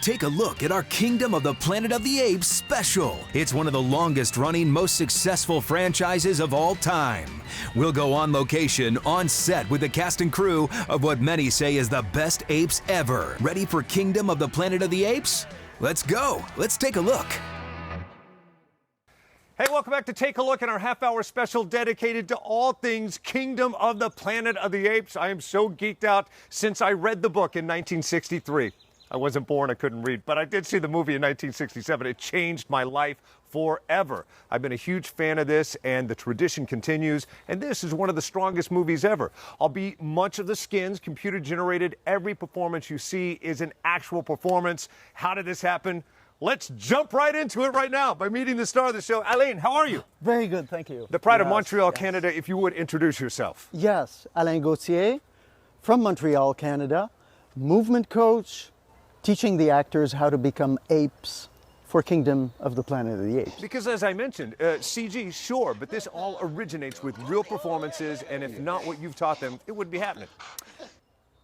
take a look at our Kingdom of the Planet of the Apes special. It's one of the longest running, most successful franchises of all time. We'll go on location, on set with the cast and crew of what many say is the best apes ever. Ready for Kingdom of the Planet of the Apes? Let's go. Let's take a look. Hey, welcome back to Take a Look at our half-hour special dedicated to all things Kingdom of the Planet of the Apes. I am so geeked out since I read the book in 1963. I wasn't born, I couldn't read, but I did see the movie in 1967. It changed my life forever. I've been a huge fan of this, and the tradition continues, and this is one of the strongest movies ever. Albeit much of the skins computer-generated, every performance you see is an actual performance. How did this happen? Let's jump right into it right now by meeting the star of the show. Alain, how are you? Very good, thank you. The pride of Montreal, Canada, if you would introduce yourself. Yes, Alain Gauthier from Montreal, Canada, movement coach, teaching the actors how to become apes for Kingdom of the Planet of the Apes. Because as I mentioned, CG, sure, but this all originates with real performances, and if not what you've taught them, it wouldn't be happening.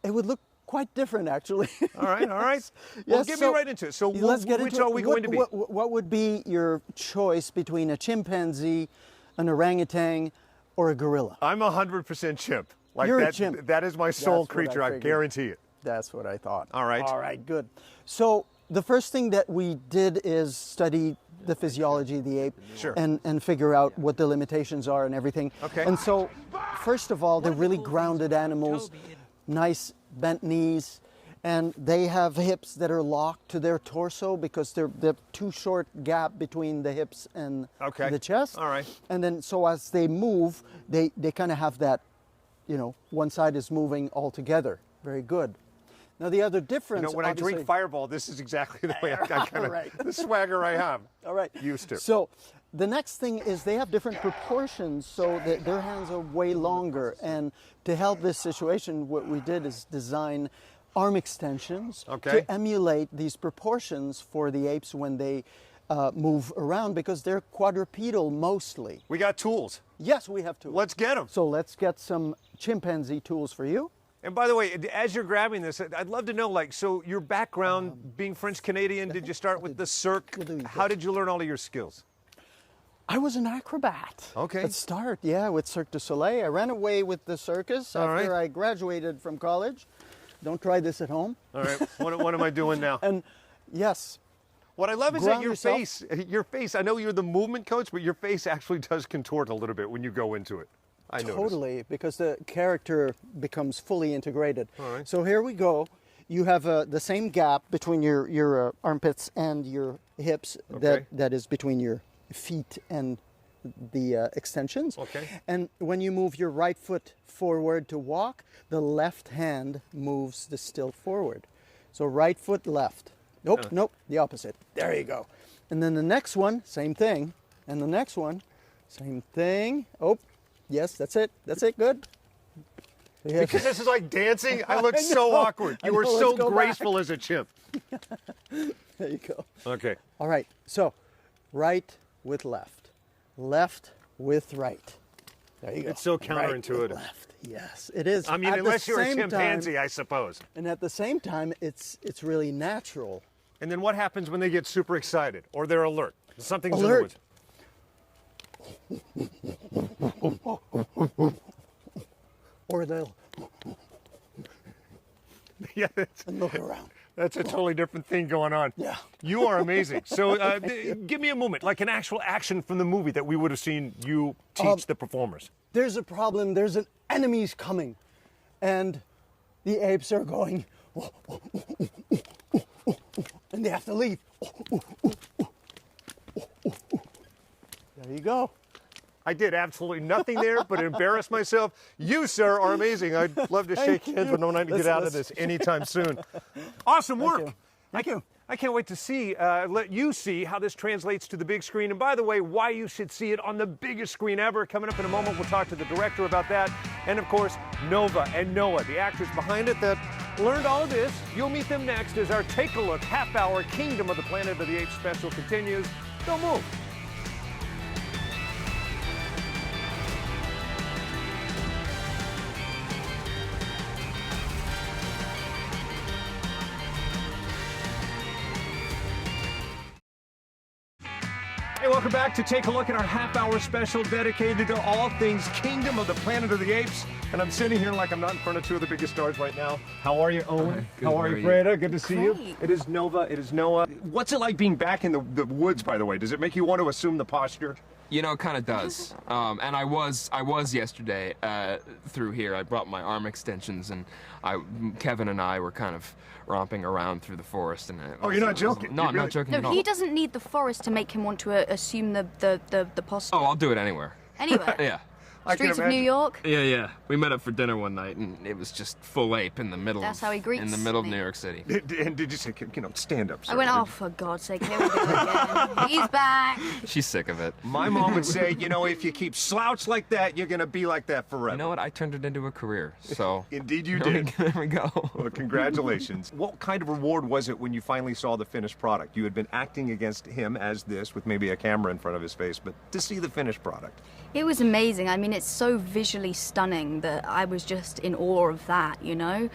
It would look quite different, actually. All right, all right. Well, get me right into it. So let's get which into are we going to be? What would be your choice between a chimpanzee, an orangutan, or a gorilla? I'm 100% chimp. Like You're that, a chimp. That is my soul creature, I figured. guarantee it. That's what I thought. All right. All right, good. So the first thing that we did is study the physiology of the ape Sure. and figure out what the limitations are and everything. Okay. And so, first of all, they're really grounded animals, nice bent knees, and they have hips that are locked to their torso because they're too short gap between the hips and the chest. All right. And then so as they move, they kind of have that, you know, one side is moving all together. Very good. Now the other difference, You know, when I drink Fireball, this is exactly the way I kind of, Right. the swagger I have. All right. Used to. So the next thing is they have different proportions so that their hands are way longer. And to help this situation, what we did is design arm extensions to emulate these proportions for the apes when they move around because they're quadrupedal mostly. We got tools. Yes, we have tools. Let's get them. So let's get some chimpanzee tools for you. And by the way, as you're grabbing this, I'd love to know, like, so your background being French-Canadian, did you start with the Cirque? How did you learn all of your skills? I was an acrobat. Okay. At start, yeah, with Cirque du Soleil. I ran away with the circus after I graduated from college. Don't try this at home. All right, what am I doing now? And yes. What I love is that your yourself. face, I know you're the movement coach, but your face actually does contort a little bit when you go into it. I noticed. Totally, because the character becomes fully integrated. All right. So here we go. You have the same gap between your armpits and your hips that is between your feet and the extensions. Okay. And when you move your right foot forward to walk, the left hand moves the stilt forward. So right foot left. Nope, the opposite. There you go. And then the next one, same thing. And the next one, same thing. Oh, yes, that's it. That's it, good. Yes. Because this is like dancing, I look so awkward. You were so graceful as a chimp. There you go. Okay. All right, so right with left, left with right. There you go. It's so counterintuitive. Right with left. Yes, it is. I mean, unless you're a chimpanzee, I suppose. And at the same time, it's really natural. And then what happens when they get super excited or they're alert? Something's Alert. in the woods. Or they'll Yeah, and look around. that's a totally different thing going on. Yeah. You are amazing. So give me a moment, like an actual action from the movie that we would have seen you teach the performers. There's a problem. There's an enemy's coming. And the apes are going, and they have to leave. There you go. I did absolutely nothing there but embarrass myself. You, sir, are amazing. I'd love to shake hands, but no need to get out of this anytime soon. Awesome work. Thank you. I can't wait to see, let you see how this translates to the big screen. And by the way, why you should see it on the biggest screen ever. Coming up in a moment, we'll talk to the director about that. And of course, Nova and Noah, the actors behind it that learned all of this. You'll meet them next as our Take a Look half-hour Kingdom of the Planet of the Apes special continues. Don't move. welcome back to take a look at our half-hour special dedicated to all things Kingdom of the Planet of the Apes. And I'm sitting here like I'm not in front of two of the biggest stars right now. How are you, Owen? Good, how are you, Freda? Good to see you. Great. It is Nova. It is Noah. What's it like being back in the woods, by the way? Does it make you want to assume the posture? You know, it kind of does. And I was yesterday through here. I brought my arm extensions, and Kevin and I were kind of romping around through the forest. And Oh, you're not joking? No, You're I'm really- not joking at No, all. he doesn't need the forest to make him want to assume the posture. Oh, I'll do it anywhere. Anywhere. Yeah. I can Streets of New imagine. York. Yeah. We met up for dinner one night, and it was just full ape in the middle. That's how he greets in the middle of me. New York City. And did you say, stand up, sir? I went, oh, for God's sake, here we go again. He's back. She's sick of it. My mom would say, if you keep slouched like that, you're going to be like that forever. You know what? I turned it into a career. So Indeed you there we- did. There we go. Well, congratulations. What kind of reward was it when you finally saw the finished product? You had been acting against him as this with maybe a camera in front of his face, but to see the finished product. It was amazing. I mean, it's so visually stunning that I was just in awe of that, you know?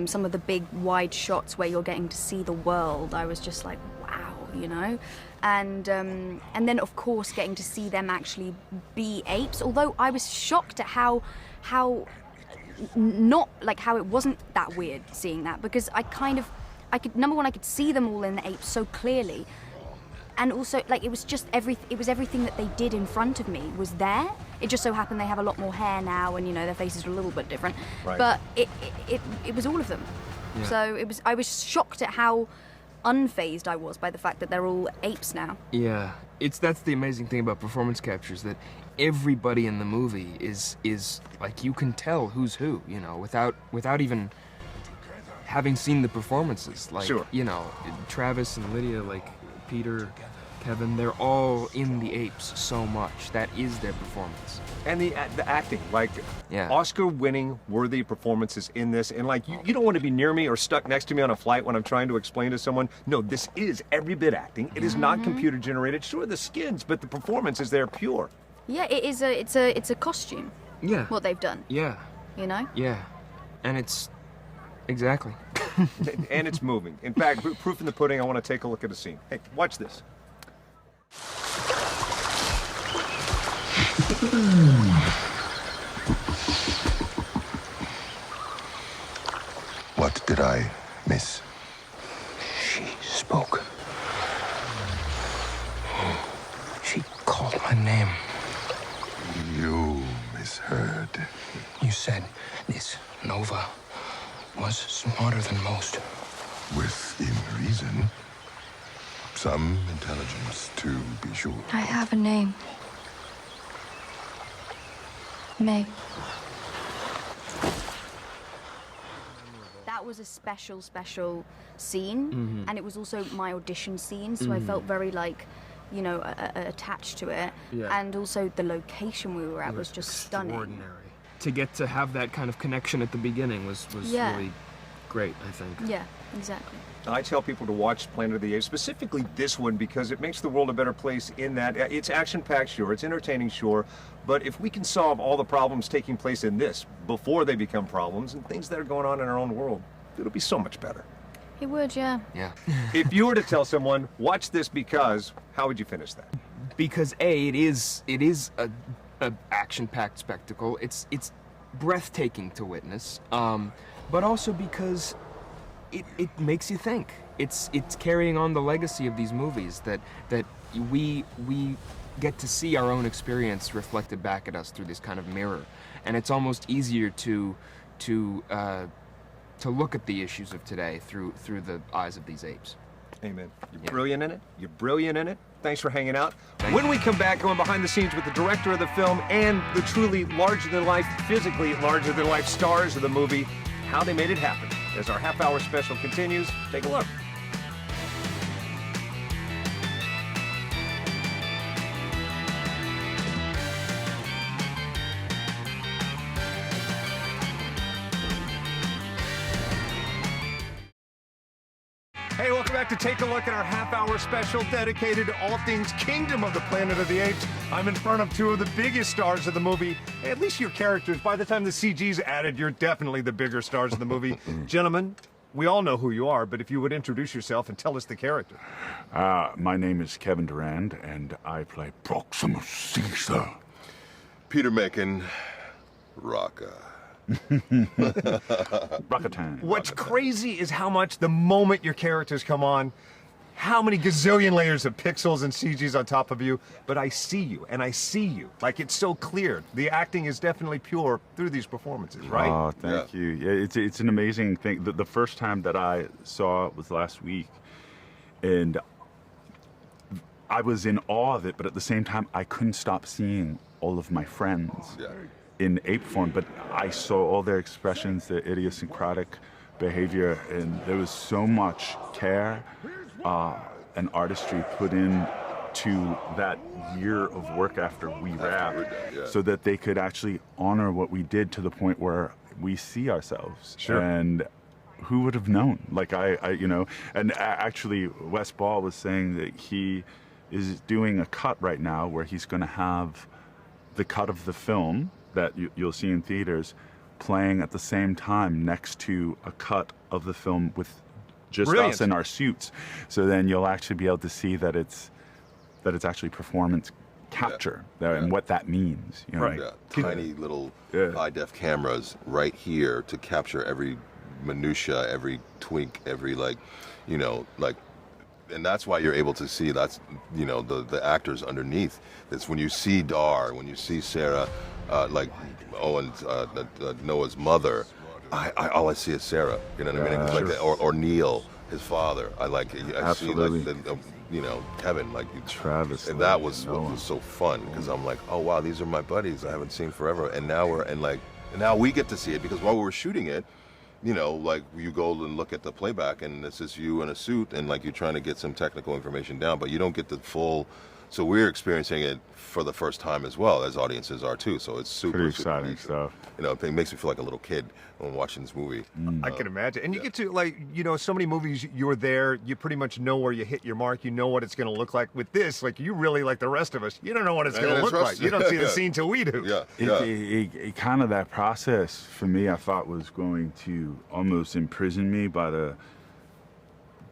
Some of the big wide shots where you're getting to see the world, I was just like, wow, you know? And then, of course, getting to see them actually be apes, although I was shocked at how it wasn't that weird seeing that, because I could see them all in the apes so clearly. And also, it was just everything that they did in front of me was there. It just so happened they have a lot more hair now, and their faces are a little bit different. Right. But it was all of them. Yeah. So I was shocked at how unfazed I was by the fact that they're all apes now. Yeah, that's the amazing thing about performance captures, that everybody in the movie is like, you can tell who's who, without even having seen the performances. Like, Sure. Travis and Lydia, like Peter, Kevin, they're all in the apes so much. That is their performance. And the acting, Yeah. Oscar-winning worthy performances in this. And you don't want to be near me or stuck next to me on a flight when I'm trying to explain to someone, no, this is every bit acting. It is not computer generated. Sure, the skins, but the performance is there pure. Yeah, it's a costume. Yeah. What they've done, Yeah. Yeah. And it's exactly. And it's moving. In fact, proof in the pudding, I want to take a look at a scene. Hey, watch this. What did I miss? She spoke. She called my name. You misheard. You said this Nova was smarter than most. Within reason. Some intelligence, to be sure. I have a name. May. That was a special scene, and it was also my audition scene, so I felt very attached to it. Yeah. And also the location we were at was just stunning. Extraordinary. To get to have that kind of connection at the beginning was Yeah. really great, I think. Yeah, exactly. I tell people to watch Planet of the Apes, specifically this one, because it makes the world a better place in that it's action-packed, sure, it's entertaining, sure, but if we can solve all the problems taking place in this before they become problems and things that are going on in our own world, it'll be so much better. It would, yeah. Yeah. If you were to tell someone, watch this because, how would you finish that? Because it is a action-packed spectacle. It's breathtaking to witness, but also because it makes you think. It's carrying on the legacy of these movies that we get to see our own experience reflected back at us through this kind of mirror, and it's almost easier to look at the issues of today through the eyes of these apes. Amen. You're Yeah. brilliant in it. You're brilliant in it. Thanks for hanging out. When we come back, going behind the scenes with the director of the film and the truly larger-than-life, physically larger-than-life stars of the movie, how they made it happen. As our half-hour special continues, take a look. Hey, welcome back to take a look at our half-hour special dedicated to all things Kingdom of the Planet of the Apes. I'm in front of two of the biggest stars of the movie. Hey, at least your characters, by the time the CG's added, you're definitely the bigger stars of the movie. Gentlemen, we all know who you are, but if you would introduce yourself and tell us the character. My name is Kevin Durand, and I play Proximus Caesar. Peter Macon, Rocka. Rockatan. What's crazy is how much the moment your characters come on, how many gazillion layers of pixels and CGs on top of you, but I see you, and I see you. Like, it's so clear. The acting is definitely pure through these performances, right? Oh, thank you. Yeah, it's an amazing thing. The first time that I saw it was last week, and I was in awe of it, but at the same time, I couldn't stop seeing all of my friends in ape form, but I saw all their expressions, their idiosyncratic behavior, and there was so much care and artistry put in to that year of work after we wrapped, so that they could actually honor what we did to the point where we see ourselves. Sure. And who would have known? Like actually Wes Ball was saying that he is doing a cut right now where he's going to have the cut of the film that you'll see in theaters playing at the same time next to a cut of the film with just Brilliant. us in our suits. So then you'll actually be able to see that it's actually performance capture and what that means. You know? Right. Yeah, tiny little high-def cameras right here to capture every minutia, every twink, every and that's why you're able to see the actors underneath. It's when you see Dar, when you see Sarah, Owen's Noah's mother. All I see is Sarah. You know what I mean? It's like that, or Neil, his father. I Absolutely. see Kevin, Travis, and that was what was so fun, because I'm like, oh wow, these are my buddies I haven't seen forever, and now we get to see it, because while we were shooting it, you go and look at the playback, and this is you in a suit, and you're trying to get some technical information down, but you don't get the full. So we're experiencing it for the first time as well, as audiences are too. So it's super exciting stuff. It makes me feel like a little kid when watching this movie. I can imagine. And you get to, so many movies, you're there, you pretty much know where you hit your mark, you know what it's going to look like. With this, you really, like the rest of us, you don't know what it's going to look like. You don't see the scene till we do. It kind of, that process for me, I thought was going to almost imprison me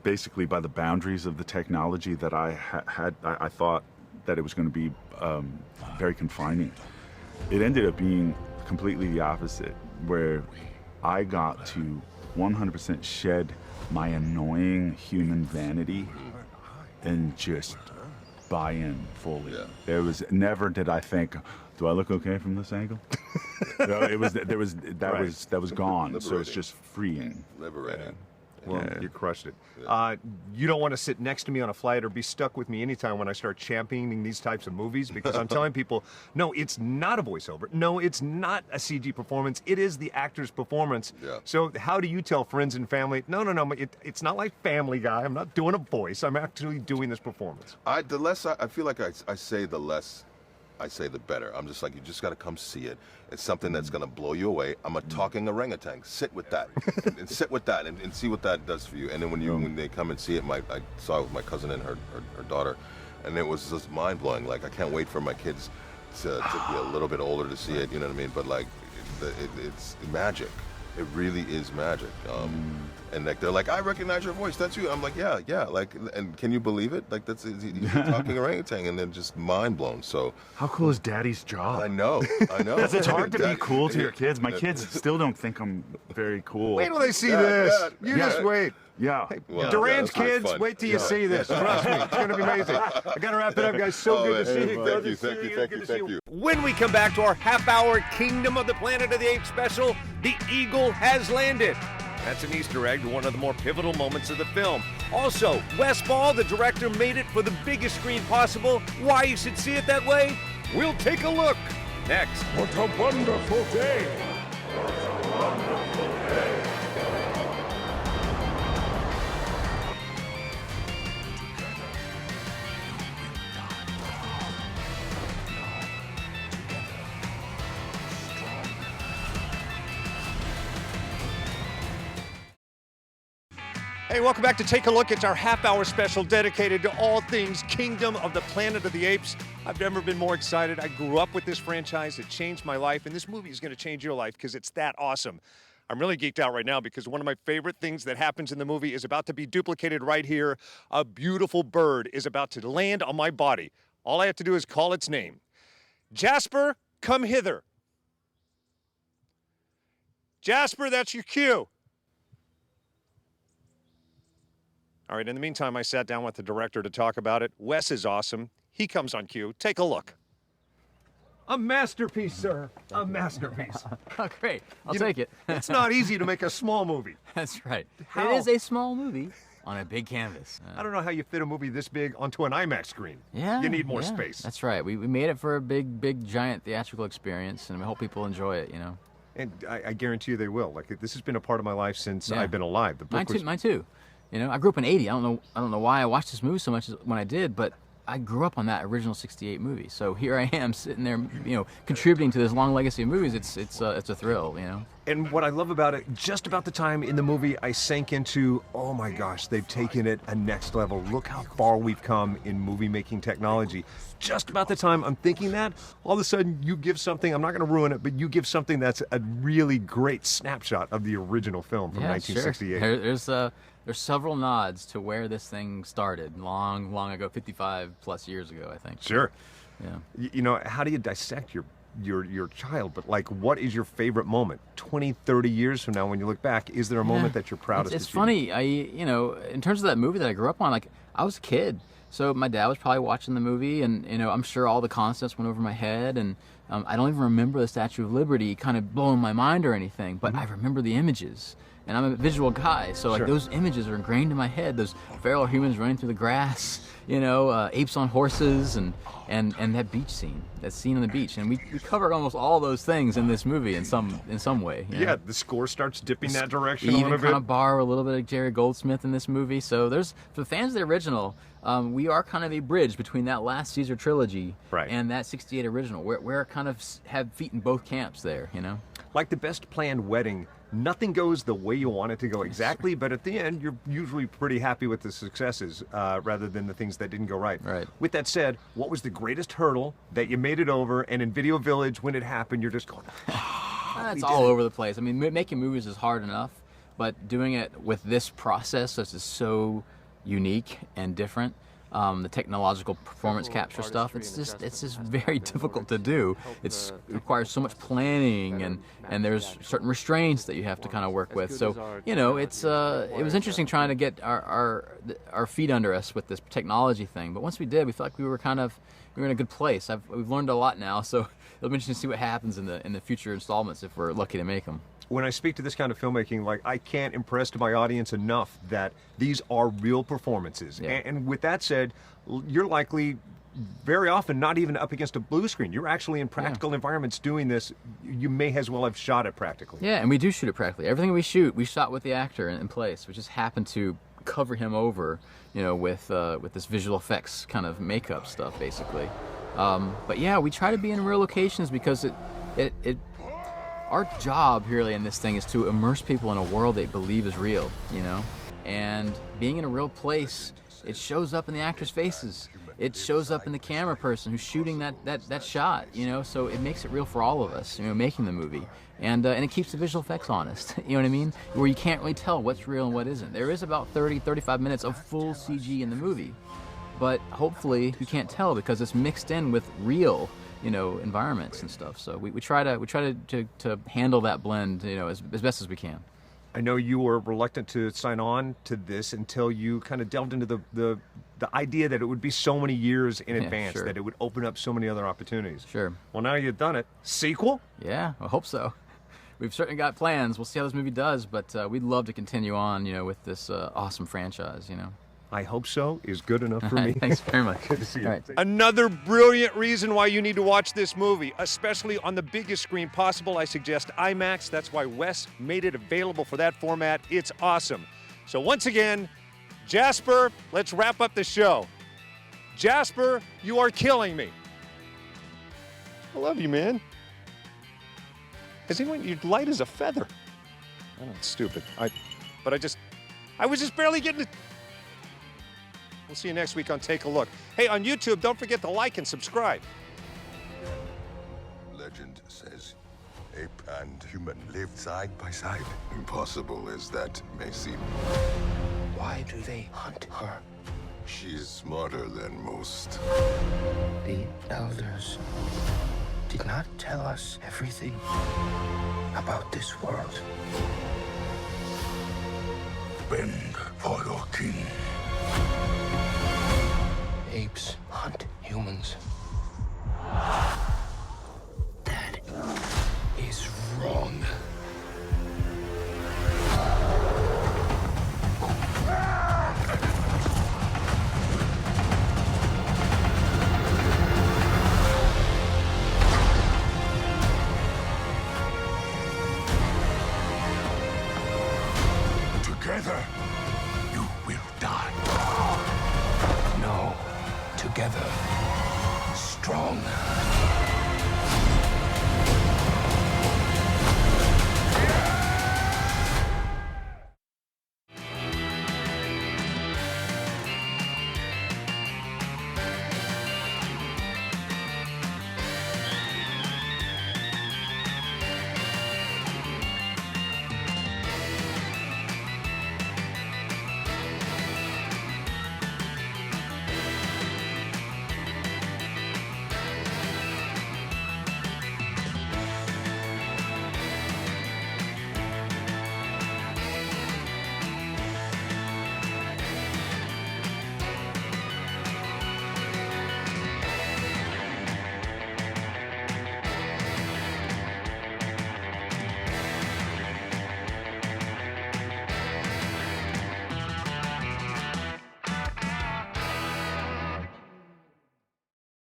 basically by the boundaries of the technology that I had. I thought that it was going to be very confining. It ended up being completely the opposite, where I got to 100% shed my annoying human vanity and just buy in fully. There was never did I think, do I look okay from this angle? No, that was gone. So it's just freeing. Liberating. Well, you crushed it. You don't want to sit next to me on a flight or be stuck with me anytime when I start championing these types of movies, because I'm telling people, no, it's not a voiceover. No, it's not a CG performance. It is the actor's performance. Yeah. So how do you tell friends and family, no, it's not like Family Guy. I'm not doing a voice. I'm actually doing this performance. The less I feel like I say, the less I say, the better. I'm just like, you just got to come see it. It's something that's going to blow you away. I'm a talking orangutan. Sit with that. And sit with that and see what that does for you. And then when they come and see it, I saw it with my cousin and her daughter, and it was just mind-blowing. I can't wait for my kids to be a little bit older to see it, you know what I mean? But it's magic. It really is magic. And they're like, I recognize your voice. That's you. I'm like, yeah. And can you believe it? That's you're talking orangutan, and they're just mind blown. So how cool is Daddy's job? I know. It's hard to be cool to your kids. My kids still don't think I'm very cool. Wait till they see this. Just wait. Yeah. Durand's kids, wait till you see this. Trust me, it's going to be amazing. I got to wrap it up, guys. So good to see you. Thank you. When we come back to our half-hour Kingdom of the Planet of the Apes special, the eagle has landed. That's an Easter egg to one of the more pivotal moments of the film. Also, Wes Ball, the director, made it for the biggest screen possible. Why you should see it that way? We'll take a look next. What a wonderful day! What a wonderful day! Hey, welcome back to Take a Look. It's our half-hour special dedicated to all things Kingdom of the Planet of the Apes. I've never been more excited. I grew up with this franchise. It changed my life, and this movie is going to change your life because it's that awesome. I'm really geeked out right now because one of my favorite things that happens in the movie is about to be duplicated right here. A beautiful bird is about to land on my body. All I have to do is call its name. Jasper, come hither. Jasper, that's your cue. All right, in the meantime, I sat down with the director to talk about it. Wes is awesome. He comes on cue. Take a look. A masterpiece, sir. A masterpiece. Oh, great. I'll take it. It's not easy to make a small movie. That's right. How? It is a small movie on a big canvas. I don't know how you fit a movie this big onto an IMAX screen. Yeah. You need more yeah. space. That's right. We made it for a big, giant theatrical experience, and we hope people enjoy it, you know. And I guarantee you they will. Like, this has been a part of my life since Yeah. I've been alive. The book Mine too. You know, I grew up in '80. I don't know why I watched this movie so much when I did, but I grew up on that original '68 movie. So here I am sitting there, you know, contributing to this long legacy of movies. It's a thrill, you know. And what I love about it, just about the time in the movie I sank into, oh my gosh, they've taken it a next level. Look how far we've come in movie making technology. Just about the time I'm thinking that, all of a sudden you give something, I'm not going to ruin it, but you give something that's a really great snapshot of the original film from 1968. Sure. There's several nods to where this thing started long ago, 55 plus years ago, I think. Sure. Yeah. You know, how do you dissect your child? But like, what is your favorite moment? 20, 30 years from now, when you look back, is there a moment that you're proudest of? It's funny. You know, in terms of that movie that I grew up on, like, I was a kid. So my dad was probably watching the movie, and, you know, I'm sure all the concepts went over my head, and I don't even remember the Statue of Liberty kind of blowing my mind or anything, but I remember the images. And I'm a visual guy, so like those images are ingrained in my head. Those feral humans running through the grass, you know, apes on horses, and that beach scene, that scene on the beach. And we covered almost all those things in this movie in some way. You know? Yeah, the score starts dipping that direction a We little even bit. kind of borrow a little bit of Jerry Goldsmith in this movie. So there's, for the fans of the original, we are kind of a bridge between that last Caesar trilogy and that '68 original. We're kind of have feet in both camps there, you know. Like the best planned wedding, nothing goes the way you want it to go exactly, but at the end, you're usually pretty happy with the successes rather than the things that didn't go right. Right. With that said, what was the greatest hurdle that you made it over, and in Video Village, when it happened, you're just going, It's all over the place. I mean, making movies is hard enough, but doing it with this process that's just so unique and different, the technological performance capture stuff, it's just very difficult to do. It requires so much planning, and there's certain restraints that you have to kind of work with. So, you know, it was interesting trying to get our feet under us with this technology thing. But once we did, we felt like we were in a good place. We've learned a lot now, so it'll be interesting to see what happens in the future installments if we're lucky to make them. When I speak to this kind of filmmaking, like, I can't impress to my audience enough that these are real performances. Yeah. And with that said, you're likely very often not even up against a blue screen. You're actually in practical environments doing this. You may as well have shot it practically. Yeah, and we do shoot it practically. Everything we shoot, we shot with the actor in place. We just happened to cover him over, you know, with this visual effects kind of makeup stuff, basically. But yeah, we try to be in real locations because our job really in this thing is to immerse people in a world they believe is real, you know? And being in a real place, it shows up in the actors' faces. It shows up in the camera person who's shooting that shot, you know? So it makes it real for all of us, you know, making the movie. And it keeps the visual effects honest, you know what I mean? Where you can't really tell what's real and what isn't. There is about 35 minutes of full CG in the movie, but hopefully you can't tell because it's mixed in with real, you know, environments and stuff. So we try to handle that blend, you know, as best as we can. I know you were reluctant to sign on to this until you kind of delved into the idea that it would be so many years in advance, sure. that it would open up so many other opportunities. Sure. Well, now you've done it. Sequel? Yeah, I hope so. We've certainly got plans. We'll see how this movie does, but we'd love to continue on, you know, with this awesome franchise, you know. I hope so is good enough for me. Thanks very much. Good to see you. All right. Another brilliant reason why you need to watch this movie, especially on the biggest screen possible. I suggest IMAX. That's why Wes made it available for that format. It's awesome. So once again, Jasper, let's wrap up the show. Jasper, you are killing me. I love you, man. You're light as a feather. Oh, it's stupid. I was just barely getting it. We'll see you next week on Take a Look. Hey, on YouTube, don't forget to like and subscribe. Legend says Ape and human lived side by side. Impossible as that may seem. Why do they hunt her? She's smarter than most. The elders did not tell us everything about this world. Bend for your king. Apes hunt humans. That is wrong. Together, you will die. No, together, strong.